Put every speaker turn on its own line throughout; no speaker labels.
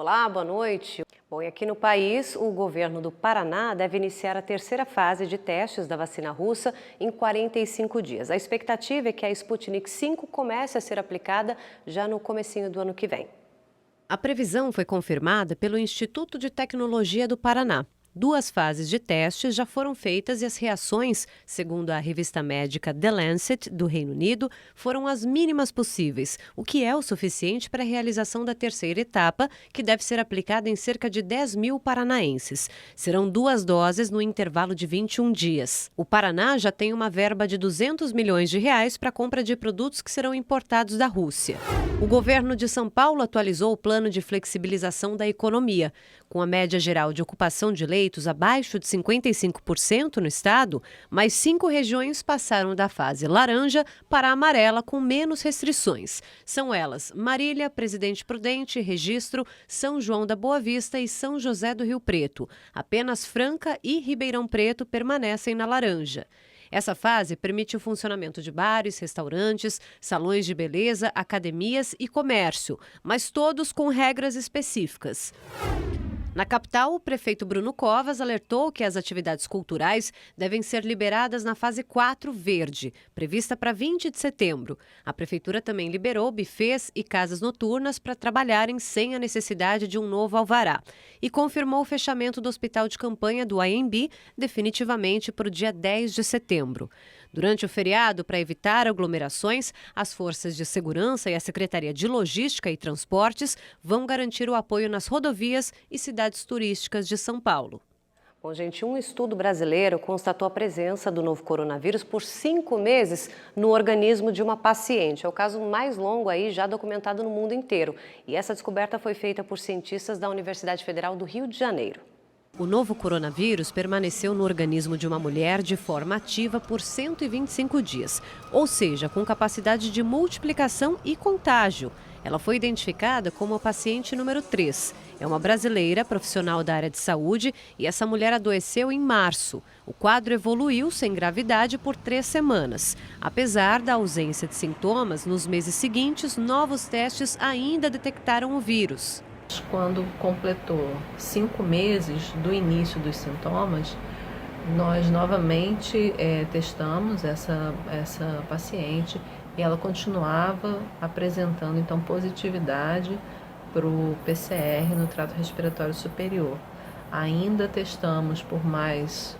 Olá, boa noite. Bom, e aqui no país, o governo do Paraná deve iniciar a terceira fase de testes da vacina russa em 45 dias. A expectativa é que a Sputnik V comece a ser aplicada já no comecinho do ano que vem. A previsão foi confirmada pelo Instituto de Tecnologia do Paraná. 2 fases de testes já foram feitas e as reações, segundo a revista médica The Lancet, do Reino Unido, foram as mínimas possíveis, o que é o suficiente para a realização da terceira etapa, que deve ser aplicada em cerca de 10 mil paranaenses. Serão 2 doses no intervalo de 21 dias. O Paraná já tem uma verba de R$200 milhões para a compra de produtos que serão importados da Rússia. O governo de São Paulo atualizou o plano de flexibilização da economia. Com a média geral de ocupação de leitos abaixo de 55% no estado, mais 5 regiões passaram da fase laranja para a amarela com menos restrições. São elas Marília, Presidente Prudente, Registro, São João da Boa Vista e São José do Rio Preto. Apenas Franca e Ribeirão Preto permanecem na laranja. Essa fase permite o funcionamento de bares, restaurantes, salões de beleza, academias e comércio, mas todos com regras específicas. Na capital, o prefeito Bruno Covas alertou que as atividades culturais devem ser liberadas na fase 4 verde, prevista para 20 de setembro. A prefeitura também liberou bufês e casas noturnas para trabalharem sem a necessidade de um novo alvará. E confirmou o fechamento do hospital de campanha do AMB definitivamente para o dia 10 de setembro. Durante o feriado, para evitar aglomerações, as forças de segurança e a Secretaria de Logística e Transportes vão garantir o apoio nas rodovias e cidades turísticas de São Paulo. Bom, gente, um estudo brasileiro constatou a presença do novo coronavírus por 5 meses no organismo de uma paciente. É o caso mais longo aí já documentado no mundo inteiro. E essa descoberta foi feita por cientistas da Universidade Federal do Rio de Janeiro. O novo coronavírus permaneceu no organismo de uma mulher de forma ativa por 125 dias, ou seja, com capacidade de multiplicação e contágio. Ela foi identificada como a paciente número 3. É uma brasileira, profissional da área de saúde, e essa mulher adoeceu em março. O quadro evoluiu sem gravidade por 3 semanas. Apesar da ausência de sintomas, nos meses seguintes, novos testes ainda detectaram o vírus.
Quando completou 5 meses do início dos sintomas, nós novamente testamos essa paciente e ela continuava apresentando então positividade para o PCR no trato respiratório superior. Ainda testamos por mais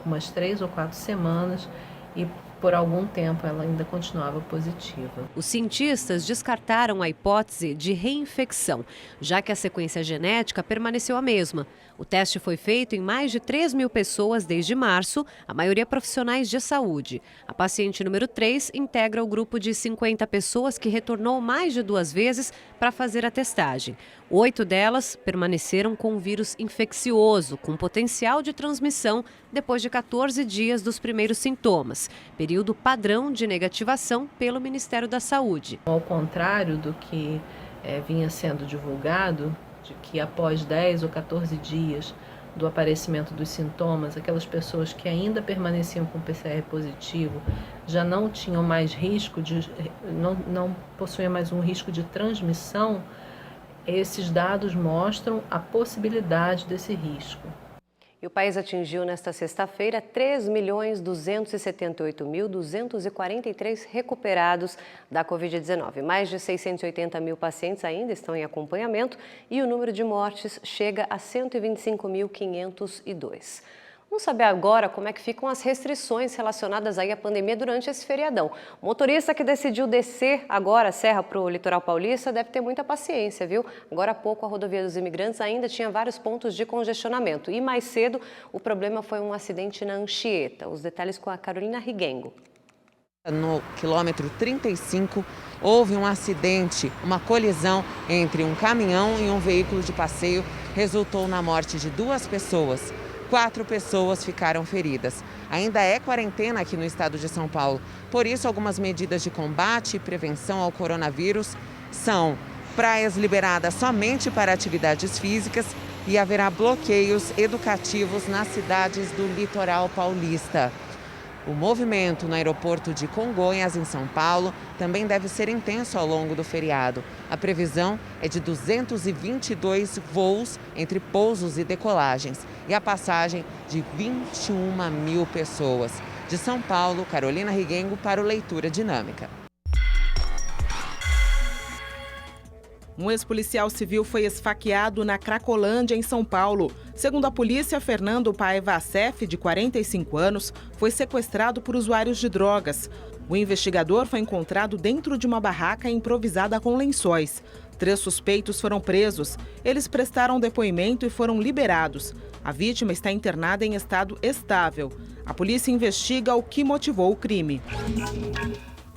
umas 3 ou 4 semanas e por algum tempo ela ainda continuava positiva.
Os cientistas descartaram a hipótese de reinfecção, já que a sequência genética permaneceu a mesma. O teste foi feito em mais de 3 mil pessoas desde março, a maioria profissionais de saúde. A paciente número 3 integra o grupo de 50 pessoas que retornou mais de 2 vezes para fazer a testagem. 8 delas permaneceram com o vírus infeccioso, com potencial de transmissão depois de 14 dias dos primeiros sintomas, período padrão de negativação pelo Ministério da Saúde.
Ao contrário do que vinha sendo divulgado, de que após 10 ou 14 dias do aparecimento dos sintomas, aquelas pessoas que ainda permaneciam com PCR positivo já não tinham mais risco não possuíam mais um risco de transmissão. Esses dados mostram a possibilidade desse risco.
E o país atingiu nesta sexta-feira 3.278.243 recuperados da Covid-19. Mais de 680 mil pacientes ainda estão em acompanhamento e o número de mortes chega a 125.502. Vamos saber agora como é que ficam as restrições relacionadas aí à pandemia durante esse feriadão. O motorista que decidiu descer agora a serra para o litoral paulista deve ter muita paciência, viu? Agora há pouco a rodovia dos Imigrantes ainda tinha vários pontos de congestionamento. E mais cedo o problema foi um acidente na Anchieta. Os detalhes com a Carolina Riguengo.
No quilômetro 35, houve um acidente, uma colisão entre um caminhão e um veículo de passeio. Resultou na morte de 2 pessoas. 4 pessoas ficaram feridas. Ainda é quarentena aqui no estado de São Paulo. Por isso, algumas medidas de combate e prevenção ao coronavírus são praias liberadas somente para atividades físicas e haverá bloqueios educativos nas cidades do litoral paulista. O movimento no aeroporto de Congonhas, em São Paulo, também deve ser intenso ao longo do feriado. A previsão é de 222 voos entre pousos e decolagens e a passagem de 21 mil pessoas. De São Paulo, Carolina Riguengo para o Leitura Dinâmica.
Um ex-policial civil foi esfaqueado na Cracolândia, em São Paulo. Segundo a polícia, Fernando Paiva Acef, de 45 anos, foi sequestrado por usuários de drogas. O investigador foi encontrado dentro de uma barraca improvisada com lençóis. 3 suspeitos foram presos. Eles prestaram depoimento e foram liberados. A vítima está internada em estado estável. A polícia investiga o que motivou o crime.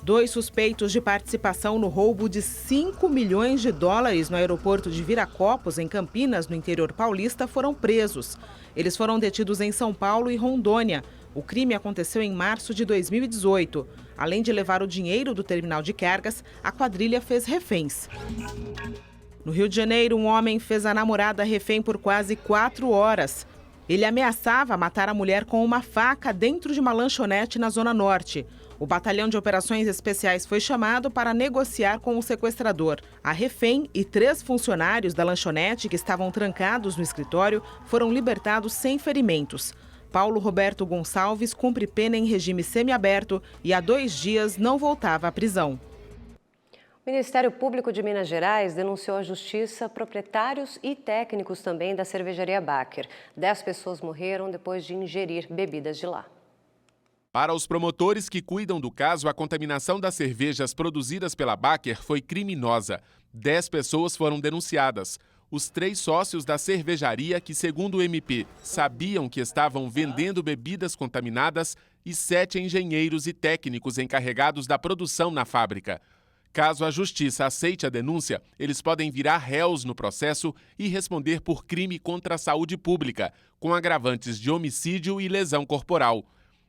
2 suspeitos de participação no roubo de 5 milhões de dólares no aeroporto de Viracopos, em Campinas, no interior paulista, foram presos. Eles foram detidos em São Paulo e Rondônia. O crime aconteceu em março de 2018. Além de levar o dinheiro do terminal de cargas, a quadrilha fez reféns. No Rio de Janeiro, um homem fez a namorada refém por quase 4 horas. Ele ameaçava matar a mulher com uma faca dentro de uma lanchonete na Zona Norte. O Batalhão de Operações Especiais foi chamado para negociar com o sequestrador. A refém e 3 funcionários da lanchonete que estavam trancados no escritório foram libertados sem ferimentos. Paulo Roberto Gonçalves cumpre pena em regime semiaberto e há 2 dias não voltava à prisão.
O Ministério Público de Minas Gerais denunciou à Justiça proprietários e técnicos também da cervejaria Baker. 10 pessoas morreram depois de ingerir bebidas de lá.
Para os promotores que cuidam do caso, a contaminação das cervejas produzidas pela Baker foi criminosa. 10 pessoas foram denunciadas. Os 3 sócios da cervejaria, que, segundo o MP, sabiam que estavam vendendo bebidas contaminadas, e 7 engenheiros e técnicos encarregados da produção na fábrica. Caso a Justiça aceite a denúncia, eles podem virar réus no processo e responder por crime contra a saúde pública, com agravantes de homicídio e lesão corporal.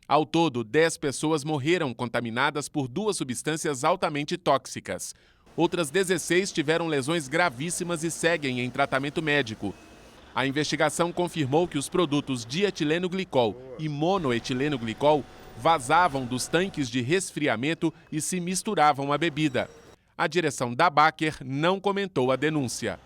Ao todo, 10 pessoas morreram contaminadas por 2 substâncias altamente tóxicas. Outras 16 tiveram lesões gravíssimas e seguem em tratamento médico. A investigação confirmou que os produtos dietileno glicol e monoetileno glicol vazavam dos tanques de resfriamento e se misturavam à bebida. A direção da Baker não comentou a denúncia.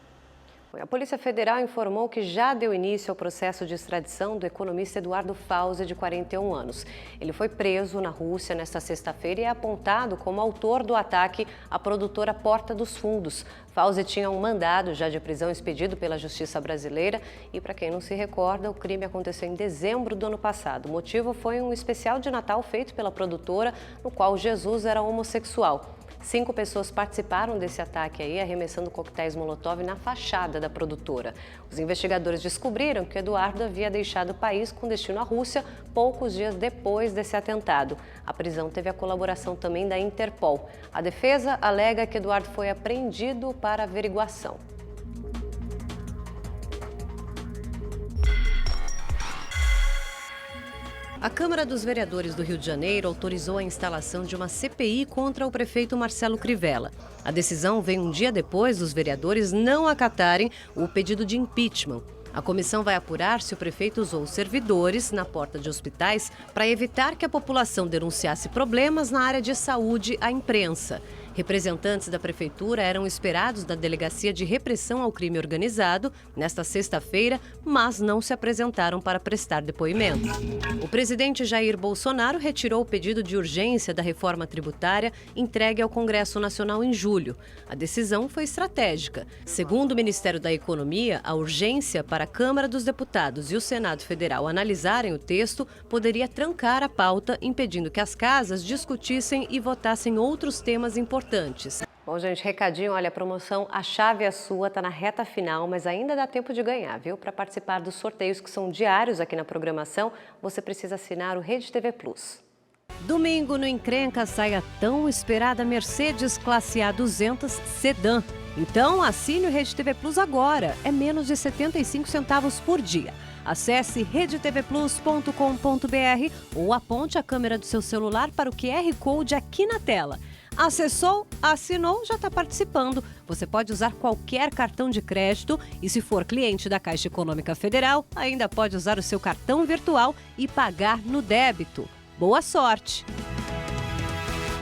A Polícia Federal informou que já deu início ao processo de extradição do economista Eduardo Fauzi, de 41 anos. Ele foi preso na Rússia nesta sexta-feira e é apontado como autor do ataque à produtora Porta dos Fundos. Fauzi tinha um mandado já de prisão expedido pela Justiça brasileira e, para quem não se recorda, o crime aconteceu em dezembro do ano passado. O motivo foi um especial de Natal feito pela produtora, no qual Jesus era homossexual. 5 pessoas participaram desse ataque aí, arremessando coquetéis Molotov na fachada da produtora. Os investigadores descobriram que Eduardo havia deixado o país com destino à Rússia poucos dias depois desse atentado. A prisão teve a colaboração também da Interpol. A defesa alega que Eduardo foi apreendido para averiguação. A Câmara dos Vereadores do Rio de Janeiro autorizou a instalação de uma CPI contra o prefeito Marcelo Crivella. A decisão vem um dia depois dos vereadores não acatarem o pedido de impeachment. A comissão vai apurar se o prefeito usou servidores na porta de hospitais para evitar que a população denunciasse problemas na área de saúde à imprensa. Representantes da prefeitura eram esperados da Delegacia de Repressão ao Crime Organizado nesta sexta-feira, mas não se apresentaram para prestar depoimento. O presidente Jair Bolsonaro retirou o pedido de urgência da reforma tributária entregue ao Congresso Nacional em julho. A decisão foi estratégica. Segundo o Ministério da Economia, a urgência para a Câmara dos Deputados e o Senado Federal analisarem o texto poderia trancar a pauta, impedindo que as casas discutissem e votassem outros temas importantes. Bom, gente, recadinho, olha, a promoção A Chave é Sua está na reta final, mas ainda dá tempo de ganhar, viu? Para participar dos sorteios que são diários aqui na programação, você precisa assinar o Rede TV Plus. Domingo no Encrenca sai a tão esperada Mercedes Classe A200 Sedã. Então assine o Rede TV Plus agora, é menos de 75 centavos por dia. Acesse redetvplus.com.br ou aponte a câmera do seu celular para o QR Code aqui na tela. Acessou, assinou, já está participando. Você pode usar qualquer cartão de crédito e, se for cliente da Caixa Econômica Federal, ainda pode usar o seu cartão virtual e pagar no débito.
Boa sorte!